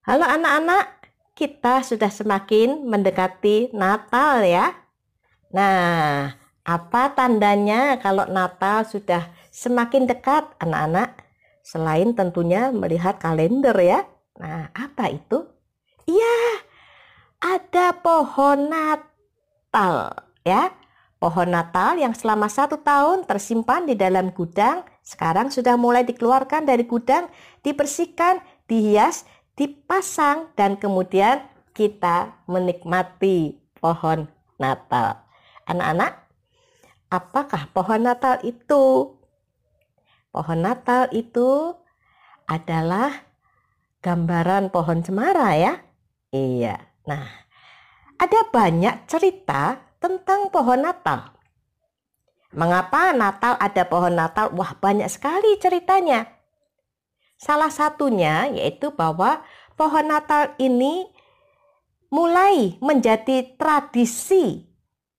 Halo anak-anak, kita sudah semakin mendekati Natal ya. Nah, apa tandanya kalau Natal sudah semakin dekat anak-anak? Selain tentunya melihat kalender ya. Nah, apa itu? Iya, ada pohon Natal ya. Pohon Natal yang selama 1 tahun tersimpan di dalam gudang, sekarang sudah mulai dikeluarkan dari gudang, dibersihkan, dihias, dipasang, dan kemudian kita menikmati pohon Natal. Anak-anak, apakah pohon Natal itu? Pohon Natal itu adalah gambaran pohon cemara ya. Iya. Nah, ada banyak cerita tentang pohon Natal. Mengapa Natal ada pohon Natal? Wah, banyak sekali ceritanya. Salah satunya yaitu bahwa pohon Natal ini mulai menjadi tradisi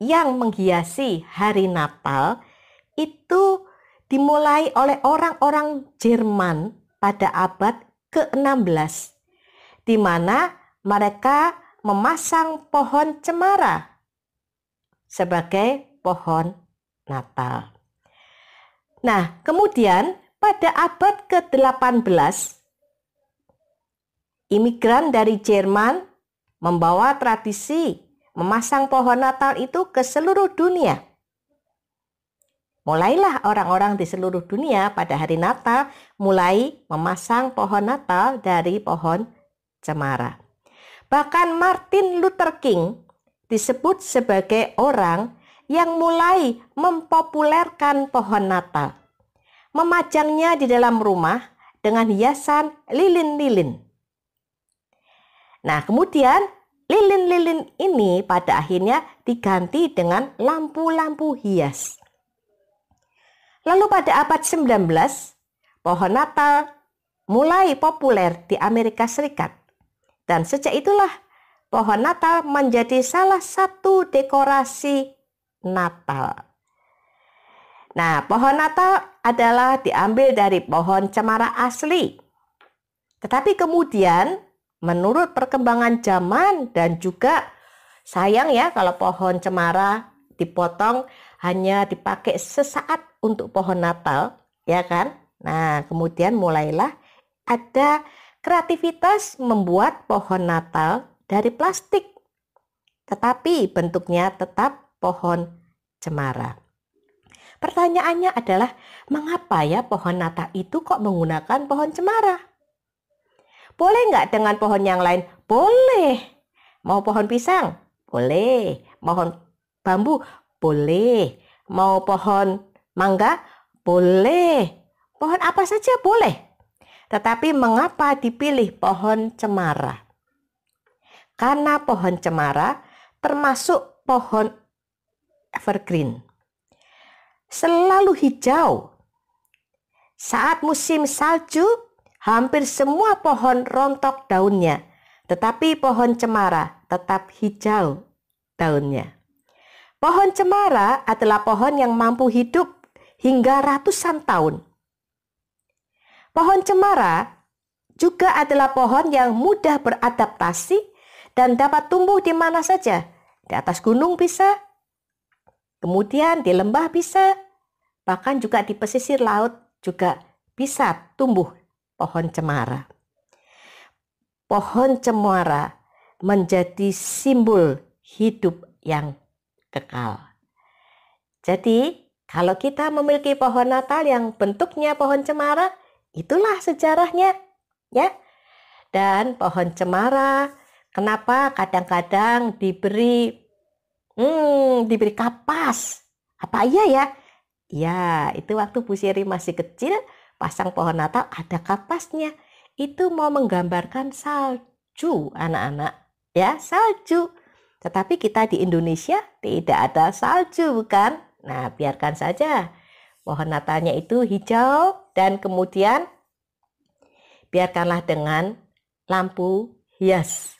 yang menghiasi hari Natal itu dimulai oleh orang-orang Jerman pada abad ke-16, di mana mereka memasang pohon cemara sebagai pohon Natal. Nah, kemudian pada abad ke-18, imigran dari Jerman membawa tradisi memasang pohon Natal itu ke seluruh dunia. Mulailah orang-orang di seluruh dunia pada hari Natal mulai memasang pohon Natal dari pohon cemara. Bahkan Martin Luther King disebut sebagai orang yang mulai mempopulerkan pohon Natal, memajangnya di dalam rumah dengan hiasan lilin-lilin. Nah, kemudian lilin-lilin ini pada akhirnya diganti dengan lampu-lampu hias. Lalu pada abad 19, pohon Natal mulai populer di Amerika Serikat. Dan sejak itulah pohon Natal menjadi salah satu dekorasi Natal. Nah, pohon Natal adalah diambil dari pohon cemara asli. Tetapi kemudian menurut perkembangan zaman dan juga sayang ya kalau pohon cemara dipotong hanya dipakai sesaat untuk pohon Natal, ya kan? Nah, kemudian mulailah ada kreativitas membuat pohon Natal dari plastik. Tetapi bentuknya tetap pohon cemara. Pertanyaannya adalah, mengapa ya pohon Natal itu kok menggunakan pohon cemara? Boleh nggak dengan pohon yang lain? Boleh. Mau pohon pisang? Boleh. Mau bambu? Boleh. Mau pohon mangga? Boleh. Pohon apa saja boleh. Tetapi mengapa dipilih pohon cemara? Karena pohon cemara termasuk pohon evergreen. Selalu hijau. Saat musim salju, hampir semua pohon rontok daunnya, tetapi pohon cemara tetap hijau daunnya. Pohon cemara adalah pohon yang mampu hidup hingga ratusan tahun. Pohon cemara juga adalah pohon yang mudah beradaptasi dan dapat tumbuh di mana saja. Di atas gunung bisa, kemudian di lembah bisa, bahkan juga di pesisir laut juga bisa tumbuh pohon cemara. Pohon cemara menjadi simbol hidup yang kekal. Jadi, kalau kita memiliki pohon Natal yang bentuknya pohon cemara, itulah sejarahnya, ya. Dan pohon cemara, kenapa kadang-kadang diberi kapas? Apa iya ya? Ya, itu waktu Bu Siri masih kecil, pasang pohon Natal ada kapasnya. Itu mau menggambarkan salju anak-anak. Ya, salju. Tetapi kita di Indonesia tidak ada salju, bukan? Nah, biarkan saja. Pohon Natalnya itu hijau dan kemudian biarkanlah dengan lampu hias.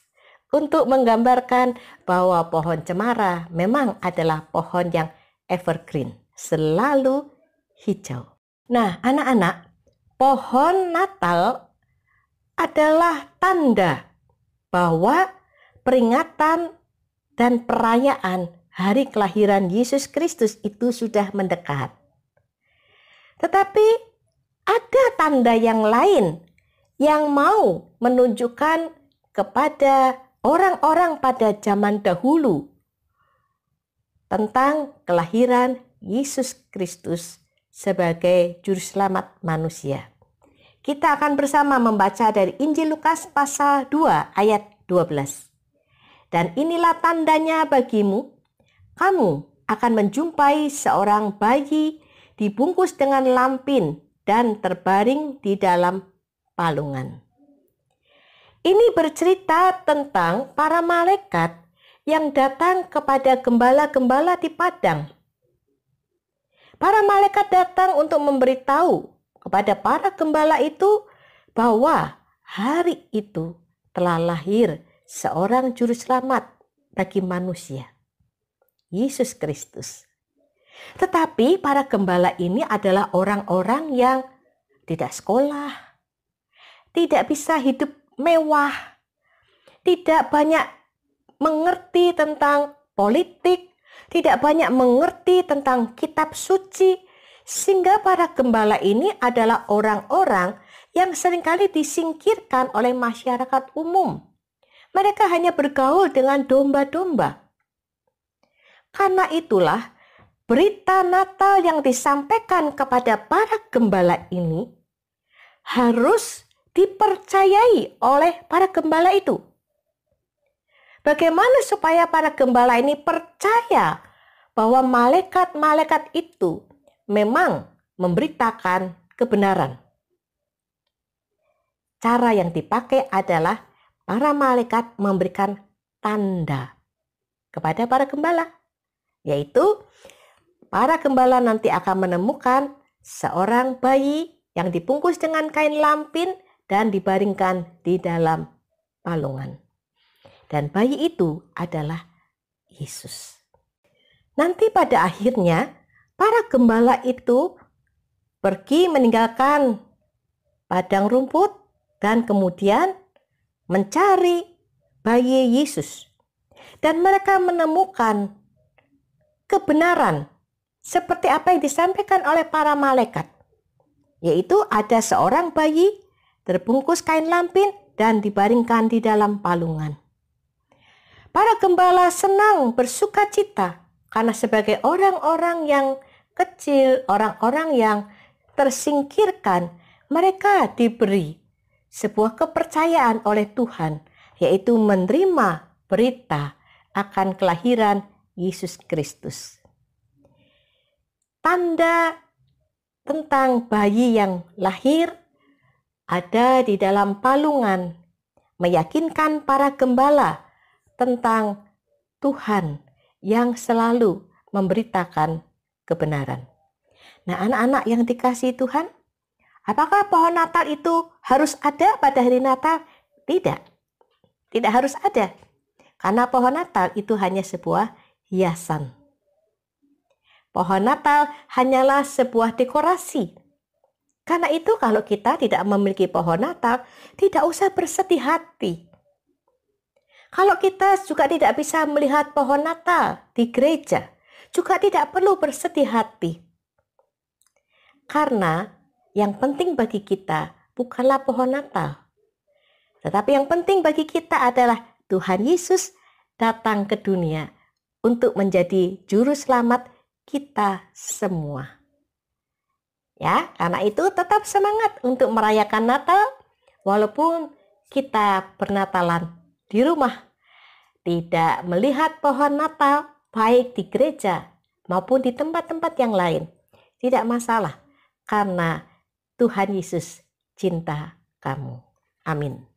Untuk menggambarkan bahwa pohon cemara memang adalah pohon yang evergreen. Selalu hijau. Nah, anak-anak, pohon Natal adalah tanda bahwa peringatan dan perayaan hari kelahiran Yesus Kristus itu sudah mendekat. Tetapi ada tanda yang lain yang mau menunjukkan kepada orang-orang pada zaman dahulu tentang kelahiran Yesus Kristus sebagai juru selamat manusia. Kita akan bersama membaca dari Injil Lukas pasal 2 ayat 12. Dan inilah tandanya bagimu, kamu akan menjumpai seorang bayi dibungkus dengan lampin dan terbaring di dalam palungan. Ini bercerita tentang para malaikat yang datang kepada gembala-gembala di padang. Para malaikat datang untuk memberitahu kepada para gembala itu bahwa hari itu telah lahir seorang juru selamat bagi manusia, Yesus Kristus. Tetapi para gembala ini adalah orang-orang yang tidak sekolah, tidak bisa hidup mewah, tidak banyak mengerti tentang politik, tidak banyak mengerti tentang kitab suci, sehingga para gembala ini adalah orang-orang yang seringkali disingkirkan oleh masyarakat umum. Mereka hanya bergaul dengan domba-domba. Karena itulah berita Natal yang disampaikan kepada para gembala ini harus dipercayai oleh para gembala itu. Bagaimana supaya para gembala ini percaya bahwa malaikat-malaikat itu memang memberitakan kebenaran? Cara yang dipakai adalah para malaikat memberikan tanda kepada para gembala, yaitu para gembala nanti akan menemukan seorang bayi yang dibungkus dengan kain lampin dan dibaringkan di dalam palungan. Dan bayi itu adalah Yesus. Nanti pada akhirnya para gembala itu pergi meninggalkan padang rumput dan kemudian mencari bayi Yesus. Dan mereka menemukan kebenaran seperti apa yang disampaikan oleh para malaikat, yaitu ada seorang bayi terbungkus kain lampin dan dibaringkan di dalam palungan. Para gembala senang bersuka cita karena sebagai orang-orang yang kecil, orang-orang yang tersingkirkan, mereka diberi sebuah kepercayaan oleh Tuhan, yaitu menerima berita akan kelahiran Yesus Kristus. Tanda tentang bayi yang lahir ada di dalam palungan, meyakinkan para gembala tentang Tuhan yang selalu memberitakan kebenaran. Nah, anak-anak yang dikasihi Tuhan, apakah pohon Natal itu harus ada pada hari Natal? Tidak. Tidak harus ada. Karena pohon Natal itu hanya sebuah hiasan. Pohon Natal hanyalah sebuah dekorasi. Karena itu kalau kita tidak memiliki pohon Natal, tidak usah bersedih hati. Kalau kita juga tidak bisa melihat pohon Natal di gereja, juga tidak perlu bersedih hati. Karena yang penting bagi kita bukanlah pohon Natal. Tetapi yang penting bagi kita adalah Tuhan Yesus datang ke dunia untuk menjadi juru selamat kita semua. Ya, karena itu tetap semangat untuk merayakan Natal walaupun kita bernatalan di rumah. Tidak melihat pohon Natal baik di gereja maupun di tempat-tempat yang lain. Tidak masalah karena Tuhan Yesus cinta kamu. Amin.